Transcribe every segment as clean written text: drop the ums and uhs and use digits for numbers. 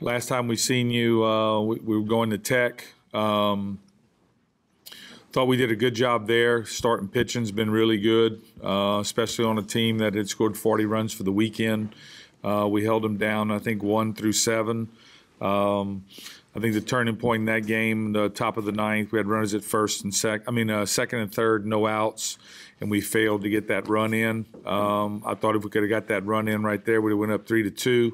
Last time we seen you, we were going to Tech. Thought we did a good job there. Starting pitching's been really good, especially on a team that had scored 40 runs for the weekend. We held them down, I think, 1 through 7. I think the turning point in that game, the top of the ninth, we had runners at second and third, no outs, and we failed to get that run in. I thought if we could have got that run in right there, we'd have went up 3-2.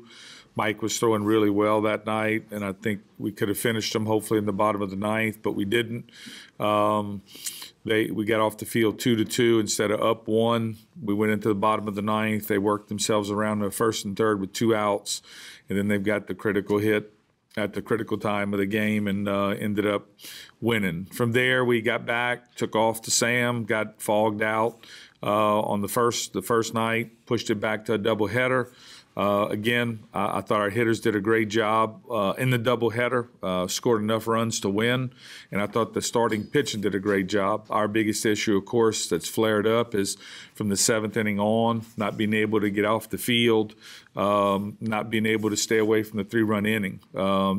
Mike was throwing really well that night, and I think we could have finished them hopefully in the bottom of the ninth, but we didn't. We got off the field 2-2 instead of up 1. We went into the bottom of the ninth. They worked themselves around the first and third with 2 outs, and then they've got the critical hit at the critical time of the game and ended up winning. From there, we got back, took off to Sam, got fogged out on the first night, pushed it back to a doubleheader. Again, I thought our hitters did a great job in the doubleheader, scored enough runs to win, and I thought the starting pitching did a great job. Our biggest issue, of course, that's flared up is from the 7th inning on, not being able to get off the field, not being able to stay away from the 3-run inning.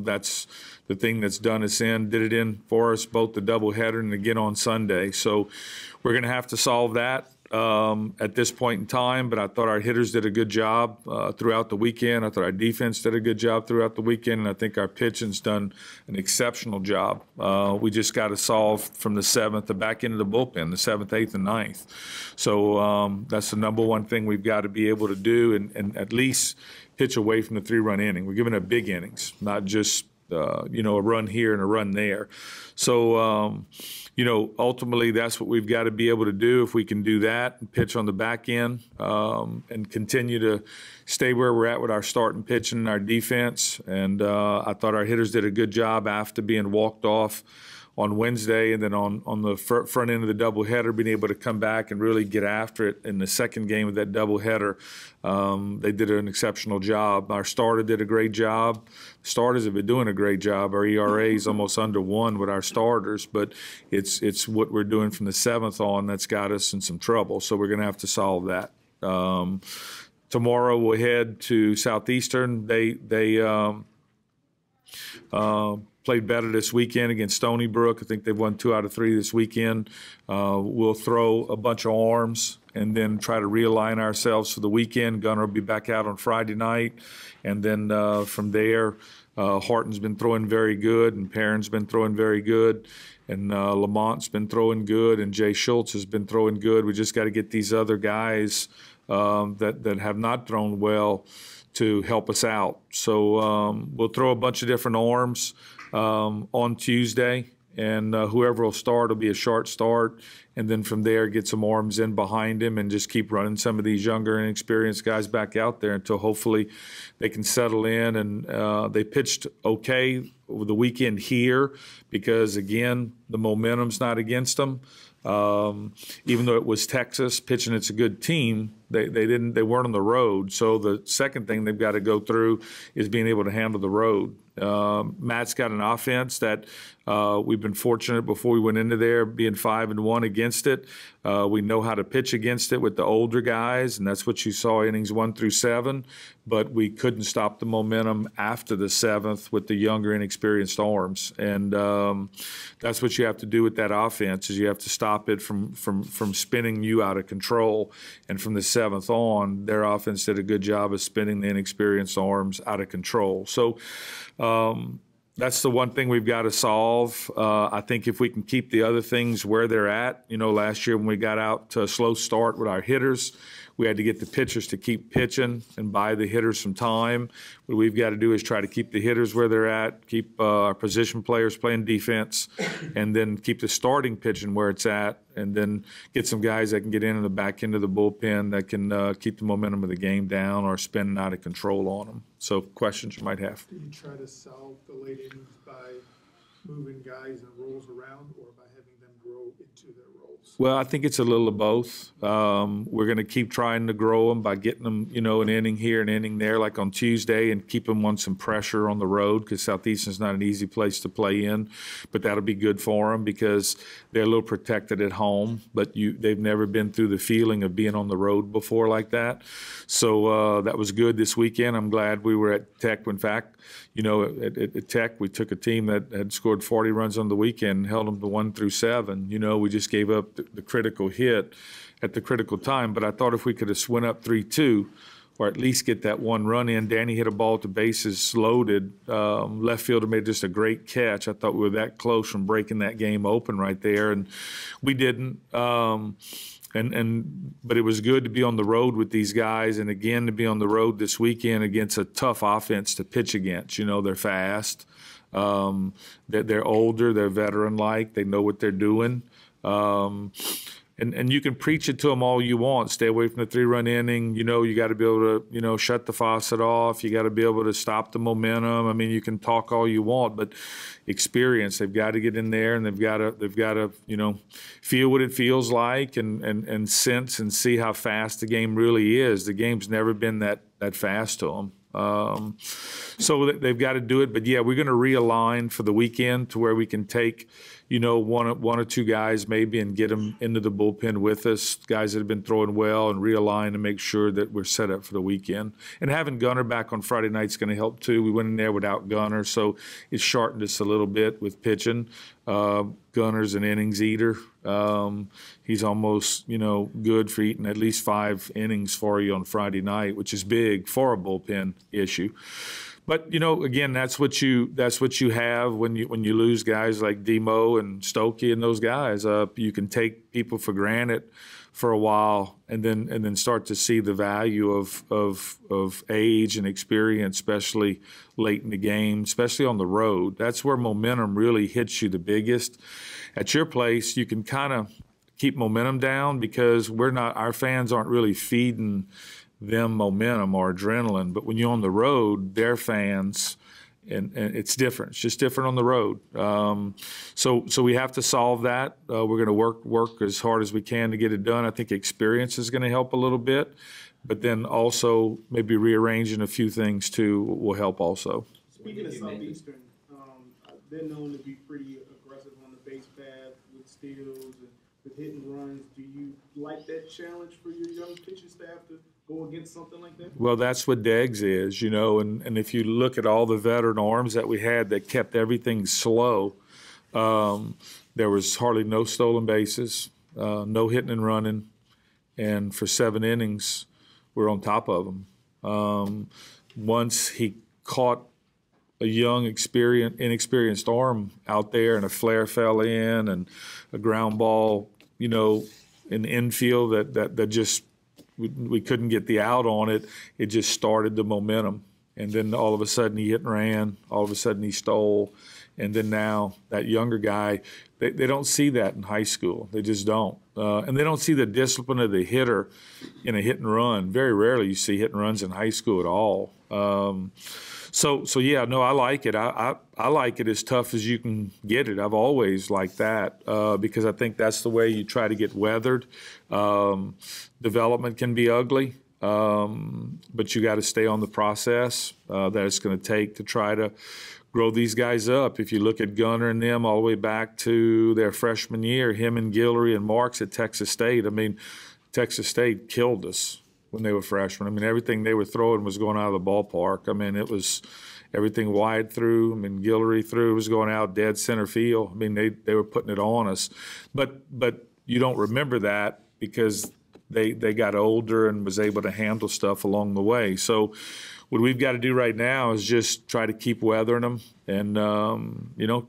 That's the thing that's done us in, did it in for us, both the doubleheader and again on Sunday. So we're going to have to solve that at this point in time, but I thought our hitters did a good job throughout the weekend. I thought our defense did a good job throughout the weekend, and I think our pitching's done an exceptional job. We just got to solve from the 7th, the back end of the bullpen, the 7th, 8th, and 9th. So that's the number one thing we've got to be able to do, and at least pitch away from the 3-run inning. We're giving up big innings, not just a run here and a run there. So, ultimately that's what we've got to be able to do. If we can do that and pitch on the back end and continue to stay where we're at with our starting pitching and our defense. And I thought our hitters did a good job after being walked off on Wednesday, and then on the front end of the doubleheader, being able to come back and really get after it in the second game of that doubleheader. They did an exceptional job. Our starter did a great job. Starters have been doing a great job. Our ERA is almost under 1 with our starters, but it's what we're doing from the 7th on that's got us in some trouble. So we're going to have to solve that. Tomorrow we'll head to Southeastern. They played better this weekend against Stony Brook. I think they've won 2 out of 3 this weekend. We'll throw a bunch of arms and then try to realign ourselves for the weekend. Gunner will be back out on Friday night. And then from there, Harton's been throwing very good, and Perrin's been throwing very good, and Lamont's been throwing good, and Jay Schultz has been throwing good. We just got to get these other guys that have not thrown well to help us out. So we'll throw a bunch of different arms on Tuesday, and whoever will start will be a sharp start, and then from there get some arms in behind him and just keep running some of these younger and inexperienced guys back out there until hopefully they can settle in. And they pitched okay over the weekend here because, again, the momentum's not against them. Even though it was Texas pitching, it's a good team. They weren't on the road. So the second thing they've got to go through is being able to handle the road. Matt's got an offense that we've been fortunate before we went into there being 5-1 against it. We know how to pitch against it with the older guys, and that's what you saw innings 1 through 7. But we couldn't stop the momentum after the 7th with the younger, inexperienced arms, and that's what you have to do with that offense. Is you have to stop it from spinning you out of control. And from the 7th on, their offense did a good job of spinning the inexperienced arms out of control. So that's the one thing we've got to solve. I think if we can keep the other things where they're at, last year when we got out to a slow start with our hitters, we had to get the pitchers to keep pitching and buy the hitters some time. What we've got to do is try to keep the hitters where they're at, keep our position players playing defense, and then keep the starting pitching where it's at, and then get some guys that can get in the back end of the bullpen that can keep the momentum of the game down or spinning out of control on them. So questions you might have. Do you try to solve the late innings by moving guys and roles around, or by having them grow into their roles? Well, I think it's a little of both. We're going to keep trying to grow them by getting them, an inning here, an inning there, like on Tuesday, and keep them on some pressure on the road because Southeastern's not an easy place to play in. But that'll be good for them because they're a little protected at home, but they've never been through the feeling of being on the road before like that. So that was good this weekend. I'm glad we were at Tech. In fact, at Tech, we took a team that had scored 40 runs on the weekend and held them to 1 through 7. We just gave up the critical hit at the critical time. But I thought if we could have went up 3-2 or at least get that one run in. Danny hit a ball to bases loaded. Left fielder made just a great catch. I thought we were that close from breaking that game open right there, and we didn't. But it was good to be on the road with these guys, and again to be on the road this weekend against a tough offense to pitch against. They're fast, they're older, they're veteran-like, they know what they're doing. And you can preach it to them all you want. Stay away from the 3-run inning. You got to be able to, shut the faucet off. You got to be able to stop the momentum. I mean, you can talk all you want, but experience. They've got to get in there, and they've got to, feel what it feels like and sense and see how fast the game really is. The game's never been that fast to them. So they've got to do it. But, yeah, we're going to realign for the weekend to where we can take, one or two guys maybe and get them into the bullpen with us, guys that have been throwing well, and realign to make sure that we're set up for the weekend. And having Gunner back on Friday night is going to help too. We went in there without Gunner, so it shortened us a little bit with pitching. Gunner's an innings eater. He's almost, good for eating at least 5 innings for you on Friday night, which is big for a bullpen issue. But again, that's what you have when you lose guys like Demo and Stokey and those guys. You can take people for granted for a while, and then start to see the value of age and experience, especially late in the game, especially on the road. That's where momentum really hits you the biggest. At your place, you can kind of keep momentum down because our fans aren't really feeding them momentum or adrenaline. But when you're on the road, they're fans, and it's different. It's just different on the road. So we have to solve that. We're going to work as hard as we can to get it done. I think experience is going to help a little bit, but then also maybe rearranging a few things too will help also. Speaking of Southeastern, they're known to be pretty aggressive on the base path with steals and with hit and runs. Do you like that challenge for your young pitching staff to go against something like that? Well, that's what Deggs is, and if you look at all the veteran arms that we had that kept everything slow, there was hardly no stolen bases, no hitting and running, and for 7 innings, we're on top of them. Once he caught a young, inexperienced arm out there, and a flare fell in, and a ground ball, in the infield that just we couldn't get the out on it. It just started the momentum, and then all of a sudden he hit and ran. All of a sudden he stole, and then now that younger guy, they don't see that in high school. They just don't, and they don't see the discipline of the hitter in a hit and run. Very rarely you see hit and runs in high school at all. So yeah, no, I like it. I like it as tough as you can get it. I've always liked that because I think that's the way you try to get weathered. Development can be ugly, but you got to stay on the process that it's going to take to try to grow these guys up. If you look at Gunner and them all the way back to their freshman year, him and Guillory and Marks at Texas State, I mean, Texas State killed us when they were freshmen. I mean, everything they were throwing was going out of the ballpark. I mean, it was everything wide through. I mean, Guillory through was going out dead center field. I mean, they were putting it on us. But you don't remember that because they got older and was able to handle stuff along the way. So what we've got to do right now is just try to keep weathering them and,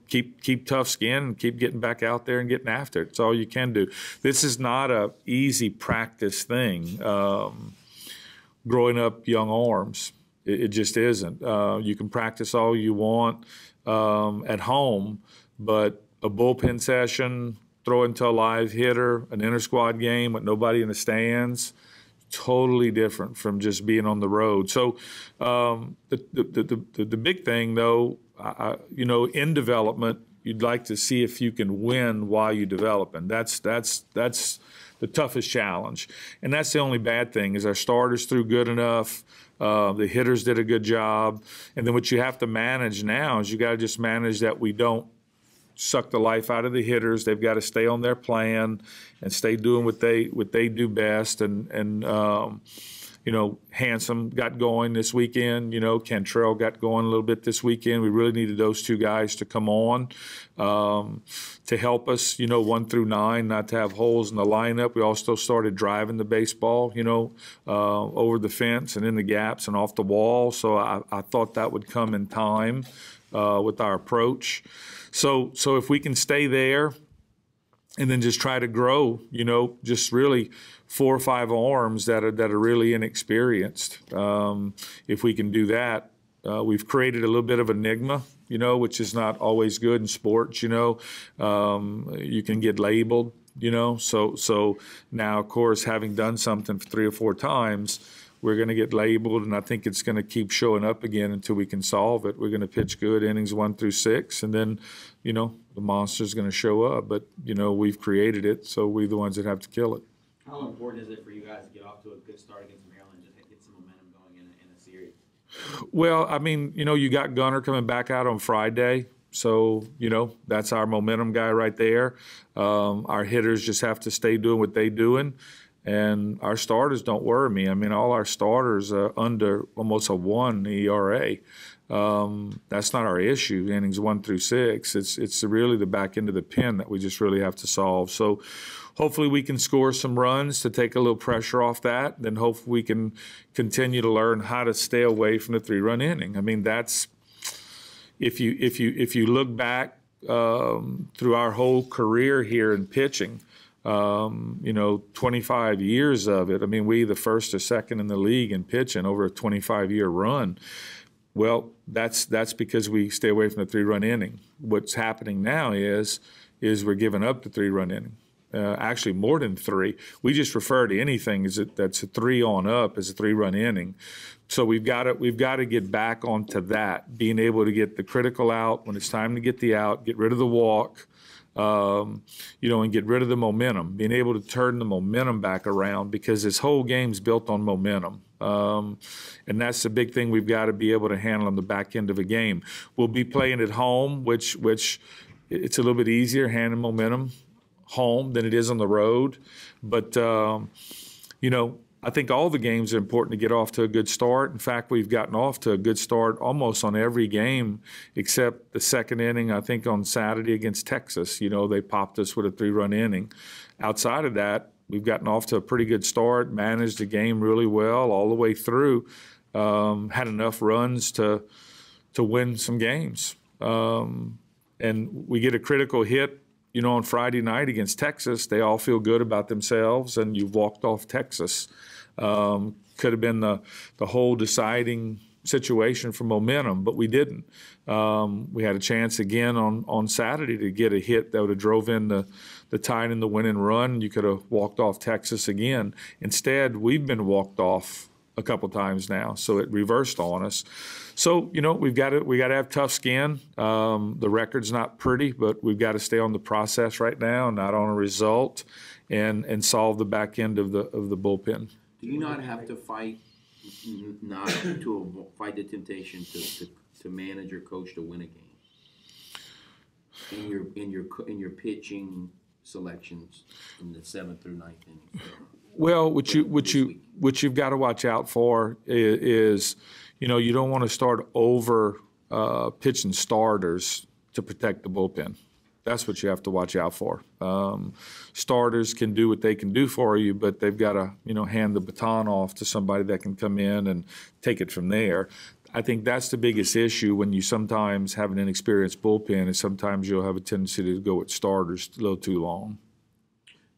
keep tough skin and keep getting back out there and getting after it. It's all you can do. This is not a easy practice thing, growing up young arms. It just isn't. You can practice all you want at home, but a bullpen session, throwing to a live hitter, an inter-squad game with nobody in the stands, totally different from just being on the road. So the big thing, though, in development, you'd like to see if you can win while you develop, and that's the toughest challenge. And that's the only bad thing is our starters threw good enough. The hitters did a good job. And then what you have to manage now is you got to just manage that we don't suck the life out of the hitters. They've got to stay on their plan and stay doing what they do best. And you know, Handsome got going this weekend. You know, Cantrell got going a little bit this weekend. We really needed those two guys to come on to help us, you know, 1 through 9, not to have holes in the lineup. We also started driving the baseball, you know, over the fence and in the gaps and off the wall. So I thought that would come in time with our approach. So if we can stay there and then just try to grow, you know, just really 4 or 5 arms that are really inexperienced. If we can do that, we've created a little bit of enigma, you know, which is not always good in sports. You know, you can get labeled, you know. So now, of course, having done something 3 or 4 times, we're going to get labeled, and I think it's going to keep showing up again until we can solve it. We're going to pitch good innings 1 through 6, and then, you know, the monster's going to show up. But, you know, we've created it, so we're the ones that have to kill it. How important is it for you guys to get off to a good start against Maryland, just get some momentum going in a series? Well, I mean, you know, you got Gunner coming back out on Friday. So, you know, that's our momentum guy right there. Our hitters just have to stay doing what they're doing. And our starters don't worry me. I mean, all our starters are under almost a 1 ERA. That's not our issue, innings 1 through 6. It's really the back end of the pen that we just really have to solve. So hopefully we can score some runs to take a little pressure off that. Then hopefully we can continue to learn how to stay away from the 3-run inning. I mean, that's if you look back through our whole career here in pitching, you know, 25 years of it. I mean, we the first or second in the league in pitching over a 25-year run. Well, that's because we stay away from the 3-run inning. What's happening now is we're giving up the 3-run inning. Actually, more than 3. We just refer to anything that's a 3 on up as a 3-run inning. So we've got to get back onto that, being able to get the critical out when it's time to get the out, get rid of the walk. You know, and get rid of the momentum, being able to turn the momentum back around, because this whole game's built on momentum. And that's the big thing we've got to be able to handle on the back end of a game. We'll be playing at home, which it's a little bit easier handling momentum home than it is on the road. But, you know, I think all the games are important to get off to a good start. In fact, we've gotten off to a good start almost on every game except the second inning, I think, on Saturday against Texas. You know, they popped us with a 3-run inning. Outside of that, we've gotten off to a pretty good start, managed the game really well all the way through, had enough runs to win some games. And we get a critical hit, you know, on Friday night against Texas. They all feel good about themselves, and you've walked off Texas. Could have been the whole deciding situation for momentum, but we didn't. We had a chance again on Saturday to get a hit that would have drove in the tie and the winning run. You could have walked off Texas again. Instead, we've been walked off a couple times now, so it reversed on us. So, you know, we got to have tough skin. The record's not pretty, but we've got to stay on the process right now, not on a result, and solve the back end of the bullpen. Do you not have to fight fight the temptation to manage or coach to win a game in your pitching selections in the 7th through 9th inning? Well, what you've got to watch out for is you know, you don't want to start over pitching starters to protect the bullpen. That's what you have to watch out for. Starters can do what they can do for you, but they've got to, you know, hand the baton off to somebody that can come in and take it from there. I think that's the biggest issue when you sometimes have an inexperienced bullpen, is sometimes you'll have a tendency to go with starters a little too long.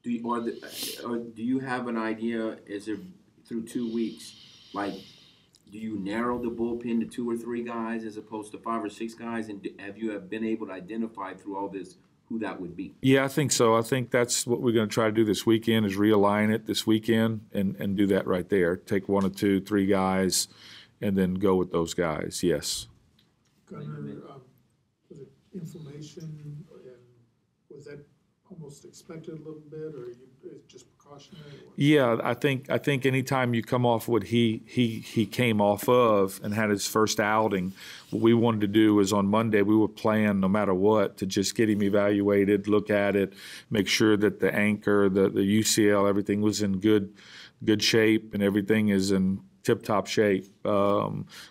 Do you have an idea, is it through 2 weeks, like, do you narrow the bullpen to 2 or 3 guys as opposed to 5 or 6 guys? And have you been able to identify through all this who that would be? Yeah, I think so. I think that's what we're going to try to do this weekend, is realign it this weekend and do that right there. Take 1 or 2, 3 guys and then go with those guys, yes. Gunner, inflammation, and was that almost expected a little bit, or it's just precautionary? Yeah, I think anytime you come off what he came off of and had his first outing, what we wanted to do is on Monday we were planning no matter what to just get him evaluated, look at it, make sure that the anchor, the UCL, everything was in good shape and everything is in tip-top shape.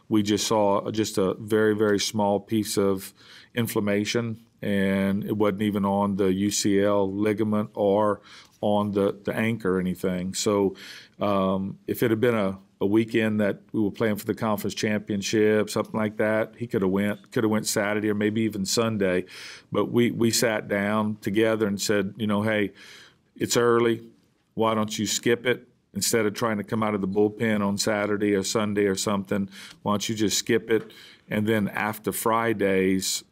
We just saw just a very, very small piece of inflammation, and it wasn't even on the UCL ligament or on the anchor or anything. So if it had been a weekend that we were playing for the conference championship, something like that, he could have went Saturday or maybe even Sunday. But we sat down together and said, hey, it's early. Why don't you skip it? Instead of trying to come out of the bullpen on Saturday or Sunday or something, why don't you just skip it? And then after Friday's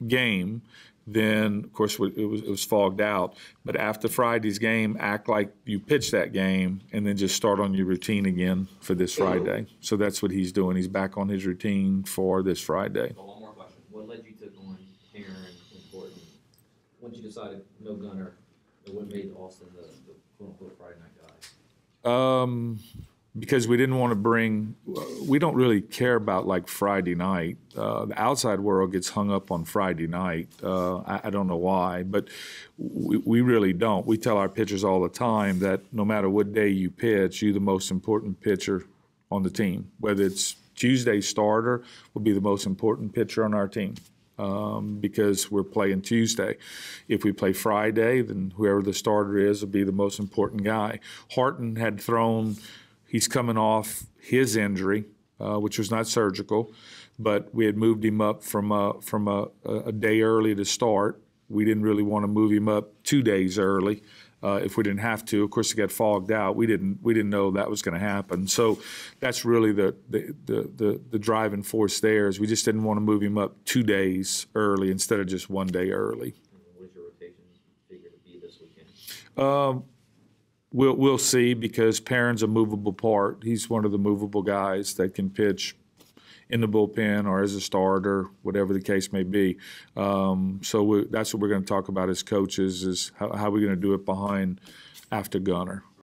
game, then of course it was fogged out. But after Friday's game, act like you pitched that game, and then just start on your routine again for this Friday. So that's what he's doing. He's back on his routine for this Friday. Well, one more question. What led you to going Aaron and Gordon? Once you decided no gunner, what made Austin the quote-unquote Friday night guys? Because we didn't want to we don't really care about like Friday night. The outside world gets hung up on Friday night. I don't know why, but we really don't. We tell our pitchers all the time that no matter what day you pitch, you're the most important pitcher on the team. Whether it's Tuesday starter will be the most important pitcher on our team. Because we're playing Tuesday. If we play Friday, then whoever the starter is will be the most important guy. Harton had thrown, he's coming off his injury, which was not surgical, but we had moved him up from a day early to start. We didn't really want to move him up 2 days early. If we didn't have to. Of course, it got fogged out. We didn't know that was going to happen. So that's really the driving force there is we just didn't want to move him up 2 days early instead of just 1 day early. What is your rotation figure to be this weekend? We'll see, because Perrin's a movable part. He's one of the movable guys that can pitch in the bullpen or as a starter, whatever the case may be. So that's what we're going to talk about as coaches, is how we're going to do it behind after Gunner.